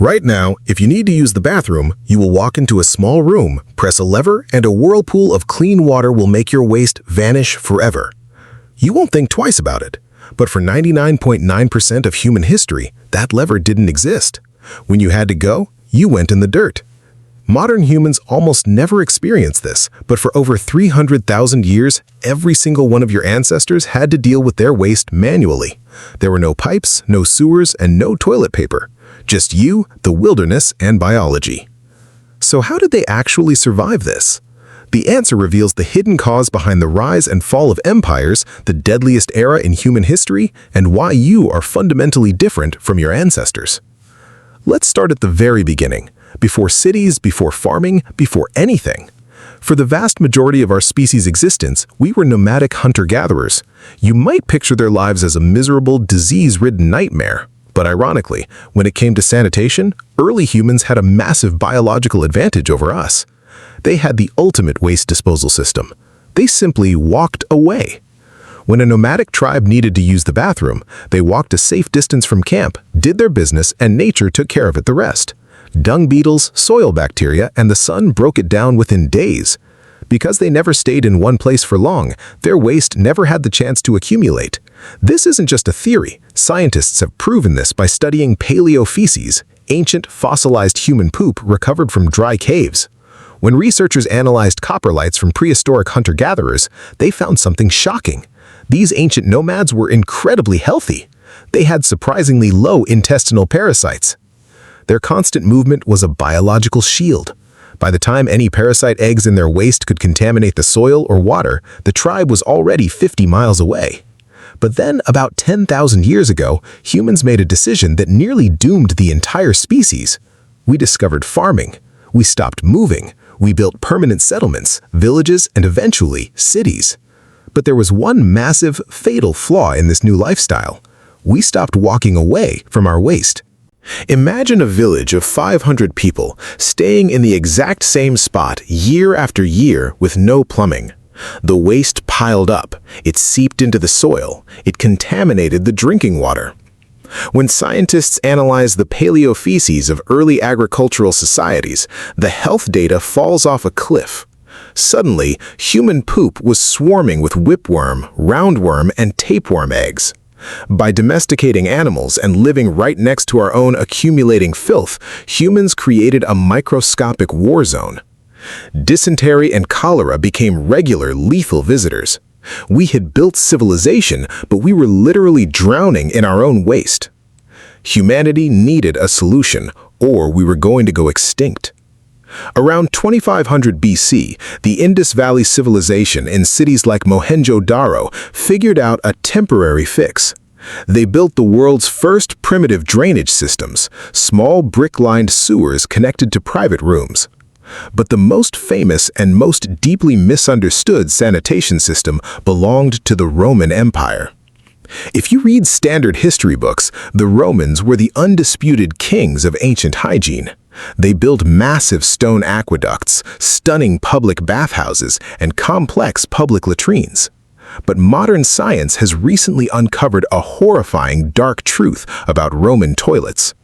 Right now, if you need to use the bathroom, you will walk into a small room, press a lever, and a whirlpool of clean water will make your waste vanish forever. You won't think twice about it. But for 99.9% of human history, that lever didn't exist. When you had to go, you went in the dirt. Modern humans almost never experience this, but for over 300,000 years, every single one of your ancestors had to deal with their waste manually. There were no pipes, no sewers, and no toilet paper. Just you, the wilderness, and biology. So how did they actually survive this? The answer reveals the hidden cause behind the rise and fall of empires, the deadliest era in human history, and why you are fundamentally different from your ancestors. Let's start at the very beginning, before cities, before farming, before anything. For the vast majority of our species' existence, we were nomadic hunter-gatherers. You might picture their lives as a miserable, disease-ridden nightmare. But ironically, when it came to sanitation, early humans had a massive biological advantage over us. They had the ultimate waste disposal system. They simply walked away. When a nomadic tribe needed to use the bathroom, they walked a safe distance from camp, did their business, and nature took care of it the rest. Dung beetles, soil bacteria, and the sun broke it down within days. Because they never stayed in one place for long, their waste never had the chance to accumulate. This isn't just a theory. Scientists have proven this by studying paleofeces, ancient fossilized human poop recovered from dry caves. When researchers analyzed coprolites from prehistoric hunter-gatherers, they found something shocking. These ancient nomads were incredibly healthy. They had surprisingly low intestinal parasites. Their constant movement was a biological shield. By the time any parasite eggs in their waste could contaminate the soil or water, the tribe was already 50 miles away. But then, about 10,000 years ago, humans made a decision that nearly doomed the entire species. We discovered farming. We stopped moving. We built permanent settlements, villages, and eventually, cities. But there was one massive, fatal flaw in this new lifestyle. We stopped walking away from our waste. Imagine a village of 500 people staying in the exact same spot year after year with no plumbing. The waste piled up, it seeped into the soil, it contaminated the drinking water. When scientists analyze the paleofeces of early agricultural societies, the health data falls off a cliff. Suddenly, human poop was swarming with whipworm, roundworm, and tapeworm eggs. By domesticating animals and living right next to our own accumulating filth, humans created a microscopic war zone. Dysentery and cholera became regular, lethal visitors. We had built civilization, but we were literally drowning in our own waste. Humanity needed a solution, or we were going to go extinct. Around 2500 BC, the Indus Valley civilization in cities like Mohenjo-Daro figured out a temporary fix. They built the world's first primitive drainage systems, small brick-lined sewers connected to private rooms. But the most famous and most deeply misunderstood sanitation system belonged to the Roman Empire. If you read standard history books, the Romans were the undisputed kings of ancient hygiene. They built massive stone aqueducts, stunning public bathhouses, and complex public latrines. But modern science has recently uncovered a horrifying dark truth about Roman toilets.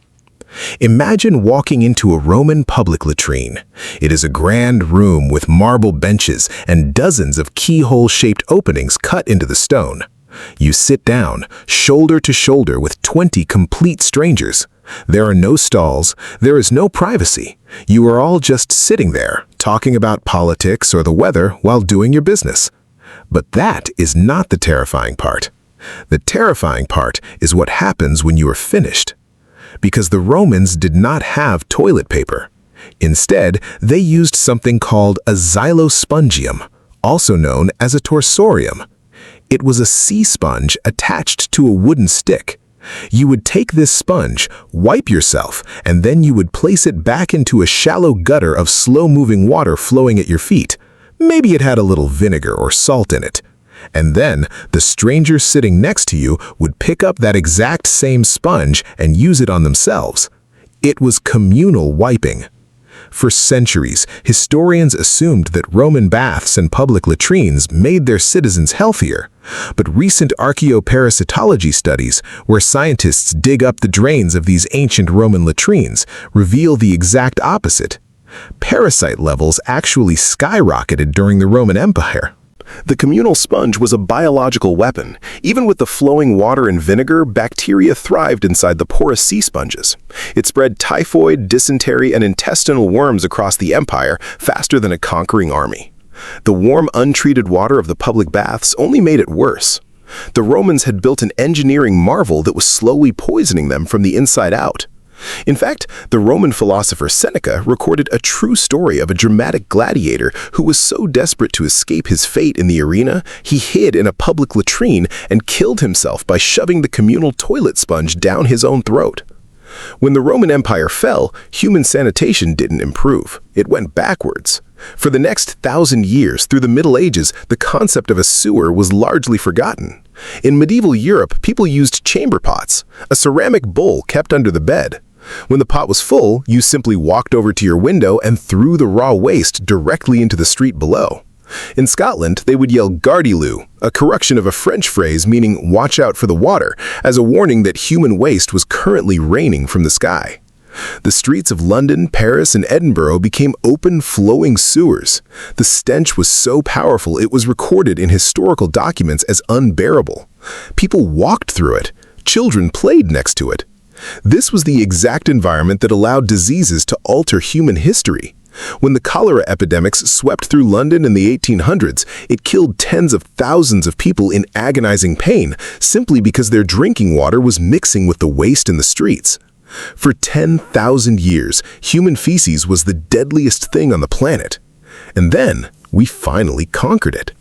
Imagine walking into a Roman public latrine. It is a grand room with marble benches and dozens of keyhole-shaped openings cut into the stone. You sit down, shoulder to shoulder with 20 complete strangers. There are no stalls, there is no privacy. You are all just sitting there, talking about politics or the weather while doing your business. But that is not the terrifying part. The terrifying part is what happens when you are finished. Because the Romans did not have toilet paper. Instead, they used something called a xylospongium, also known as a torsorium. It was a sea sponge attached to a wooden stick. You would take this sponge, wipe yourself, and then you would place it back into a shallow gutter of slow-moving water flowing at your feet. Maybe it had a little vinegar or salt in it. And then, the stranger sitting next to you would pick up that exact same sponge and use it on themselves. It was communal wiping. For centuries, historians assumed that Roman baths and public latrines made their citizens healthier. But recent archaeoparasitology studies, where scientists dig up the drains of these ancient Roman latrines, reveal the exact opposite. Parasite levels actually skyrocketed during the Roman Empire. The communal sponge was a biological weapon. Even with the flowing water and vinegar, bacteria thrived inside the porous sea sponges. It spread typhoid, dysentery, and intestinal worms across the empire faster than a conquering army. The warm, untreated water of the public baths only made it worse. The Romans had built an engineering marvel that was slowly poisoning them from the inside out. In fact, the Roman philosopher Seneca recorded a true story of a dramatic gladiator who was so desperate to escape his fate in the arena, he hid in a public latrine and killed himself by shoving the communal toilet sponge down his own throat. When the Roman Empire fell, human sanitation didn't improve. It went backwards. For the next 1,000 years, through the Middle Ages, the concept of a sewer was largely forgotten. In medieval Europe, people used chamber pots, a ceramic bowl kept under the bed. When the pot was full, you simply walked over to your window and threw the raw waste directly into the street below. In Scotland, they would yell "Gardyloo," a corruption of a French phrase meaning "watch out for the water," as a warning that human waste was currently raining from the sky. The streets of London, Paris, and Edinburgh became open, flowing sewers. The stench was so powerful it was recorded in historical documents as unbearable. People walked through it. Children played next to it. This was the exact environment that allowed diseases to alter human history. When the cholera epidemics swept through London in the 1800s, it killed tens of thousands of people in agonizing pain simply because their drinking water was mixing with the waste in the streets. For 10,000 years, human feces was the deadliest thing on the planet. And then, we finally conquered it.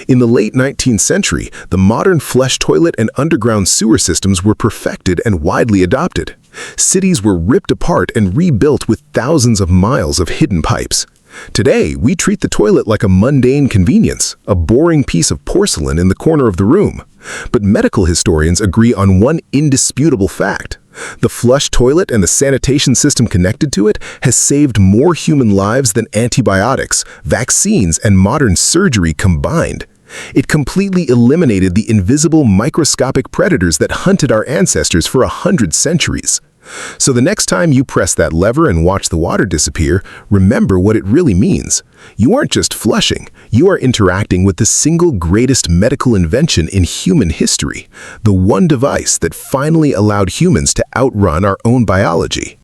In the late 19th century, the modern flush toilet and underground sewer systems were perfected and widely adopted. Cities were ripped apart and rebuilt with thousands of miles of hidden pipes. Today, we treat the toilet like a mundane convenience, a boring piece of porcelain in the corner of the room. But medical historians agree on one indisputable fact. The flush toilet and the sanitation system connected to it has saved more human lives than antibiotics, vaccines, and modern surgery combined. It completely eliminated the invisible microscopic predators that hunted our ancestors for 100 centuries. So the next time you press that lever and watch the water disappear, remember what it really means. You aren't just flushing, you are interacting with the single greatest medical invention in human history, the one device that finally allowed humans to outrun our own biology.